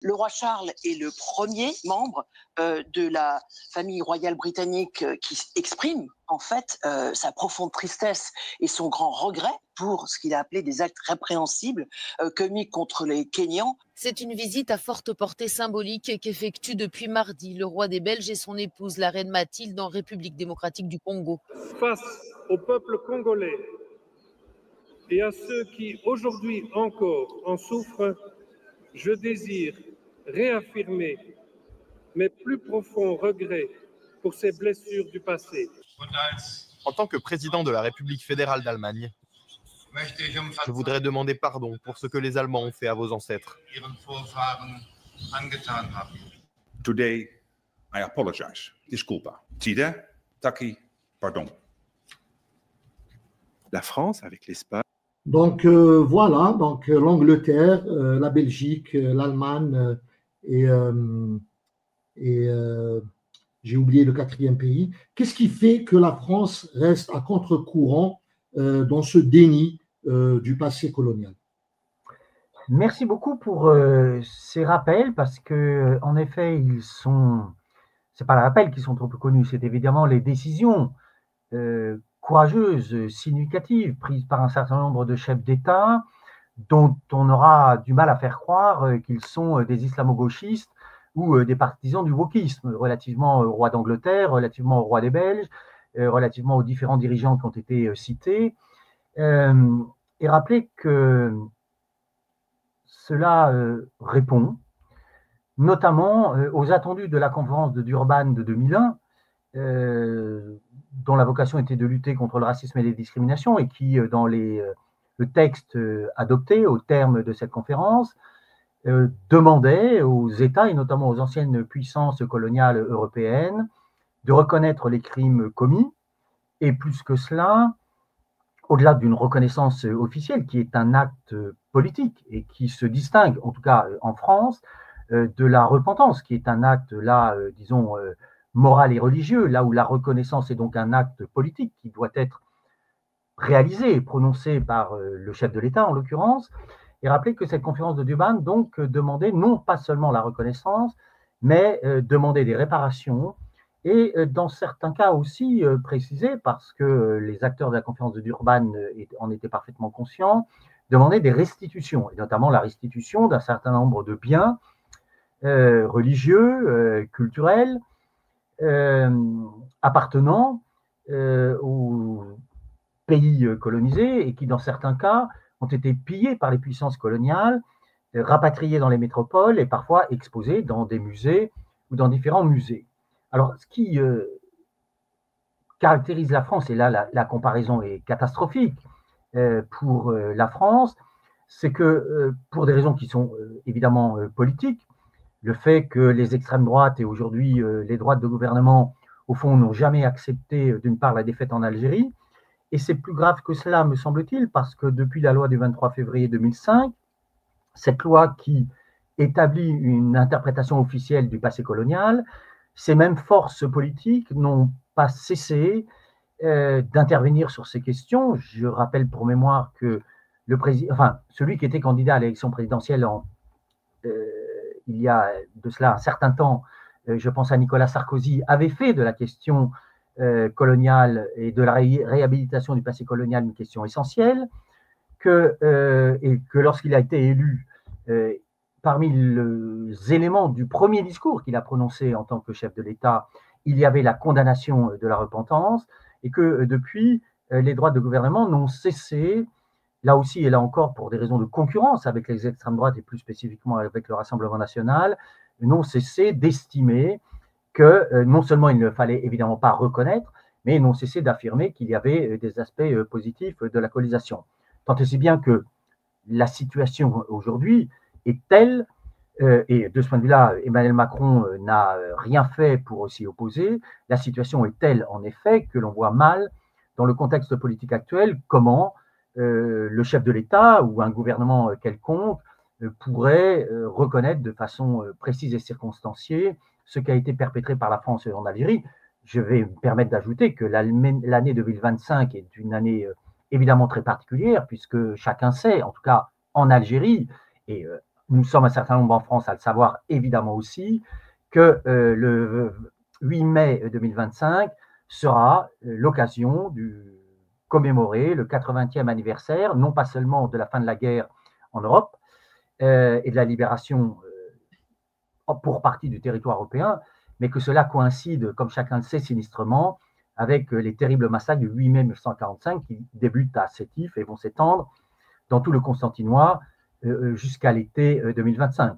Le roi Charles est le premier membre de la famille royale britannique qui exprime en fait sa profonde tristesse et son grand regret pour ce qu'il a appelé des actes répréhensibles commis contre les Kenyans. C'est une visite à forte portée symbolique qu'effectue depuis mardi le roi des Belges et son épouse, la reine Mathilde, en République démocratique du Congo. Face au peuple congolais et à ceux qui aujourd'hui encore en souffrent, je désire réaffirmer mes plus profonds regrets pour ces blessures du passé. En tant que président de la République fédérale d'Allemagne, je voudrais demander pardon pour ce que les Allemands ont fait à vos ancêtres. Today, I apologize. Disculpa. Tida, taki, pardon. La France avec l'Espagne. Donc voilà, donc l'Angleterre, la Belgique, l'Allemagne et j'ai oublié le quatrième pays. Qu'est-ce qui fait que la France reste à contre-courant dans ce déni du passé colonial? Merci beaucoup pour ces rappels parce que en effet, c'est pas les rappels qui sont trop peu connus, c'est évidemment les décisions courageuses, significatives, prises par un certain nombre de chefs d'État dont on aura du mal à faire croire qu'ils sont des islamo-gauchistes ou des partisans du wokisme, relativement au roi d'Angleterre, relativement au roi des Belges, relativement aux différents dirigeants qui ont été cités, et rappeler que cela répond notamment aux attendus de la conférence de Durban de 2001, dont la vocation était de lutter contre le racisme et les discriminations, et qui, dans le texte adopté au terme de cette conférence, demandait aux États, et notamment aux anciennes puissances coloniales européennes, de reconnaître les crimes commis, et plus que cela, au-delà d'une reconnaissance officielle, qui est un acte politique, et qui se distingue, en tout cas en France, de la repentance, qui est un acte, là, disons, moral et religieux, là où la reconnaissance est donc un acte politique qui doit être réalisé, prononcé par le chef de l'État, en l'occurrence, et rappeler que cette conférence de Durban donc demandait non pas seulement la reconnaissance, mais demandait des réparations et dans certains cas aussi préciser, parce que les acteurs de la conférence de Durban en étaient parfaitement conscients, demander des restitutions, et notamment la restitution d'un certain nombre de biens religieux, culturels, appartenant aux pays colonisés et qui, dans certains cas, ont été pillés par les puissances coloniales, rapatriés dans les métropoles et parfois exposés dans des musées ou dans différents musées. Alors, ce qui caractérise la France, et là la comparaison est catastrophique pour la France, c'est que pour des raisons qui sont évidemment politiques, le fait que les extrêmes droites et aujourd'hui les droites de gouvernement, au fond, n'ont jamais accepté d'une part la défaite en Algérie, et c'est plus grave que cela, me semble-t-il, parce que depuis la loi du 23 février 2005, cette loi qui établit une interprétation officielle du passé colonial, ces mêmes forces politiques n'ont pas cessé d'intervenir sur ces questions. Je rappelle pour mémoire que celui qui était candidat à l'élection présidentielle il y a de cela un certain temps, je pense à Nicolas Sarkozy, avait fait de la question coloniale et de la réhabilitation du passé colonial une question essentielle, et que lorsqu'il a été élu, parmi les éléments du premier discours qu'il a prononcé en tant que chef de l'État, il y avait la condamnation de la repentance, et que depuis, les droites de gouvernement n'ont cessé, là aussi et là encore pour des raisons de concurrence avec les extrêmes droites et plus spécifiquement avec le Rassemblement national, n'ont cessé d'estimer que non seulement il ne fallait évidemment pas reconnaître, mais n'ont cessé d'affirmer qu'il y avait des aspects positifs de la colonisation. Tant et si bien que la situation aujourd'hui est telle, et de ce point de vue-là, Emmanuel Macron n'a rien fait pour s'y opposer, la situation est telle en effet que l'on voit mal, dans le contexte politique actuel, comment le chef de l'État ou un gouvernement quelconque pourrait reconnaître de façon précise et circonstanciée ce qui a été perpétré par la France en Algérie. Je vais me permettre d'ajouter que l'année 2025 est une année évidemment très particulière, puisque chacun sait, en tout cas en Algérie, et nous sommes un certain nombre en France à le savoir évidemment aussi, que le 8 mai 2025 sera l'occasion de commémorer le 80e anniversaire, non pas seulement de la fin de la guerre en Europe et de la libération pour partie du territoire européen, mais que cela coïncide, comme chacun le sait sinistrement, avec les terribles massacres du 8 mai 1945 qui débutent à Sétif et vont s'étendre dans tout le Constantinois jusqu'à l'été 2025.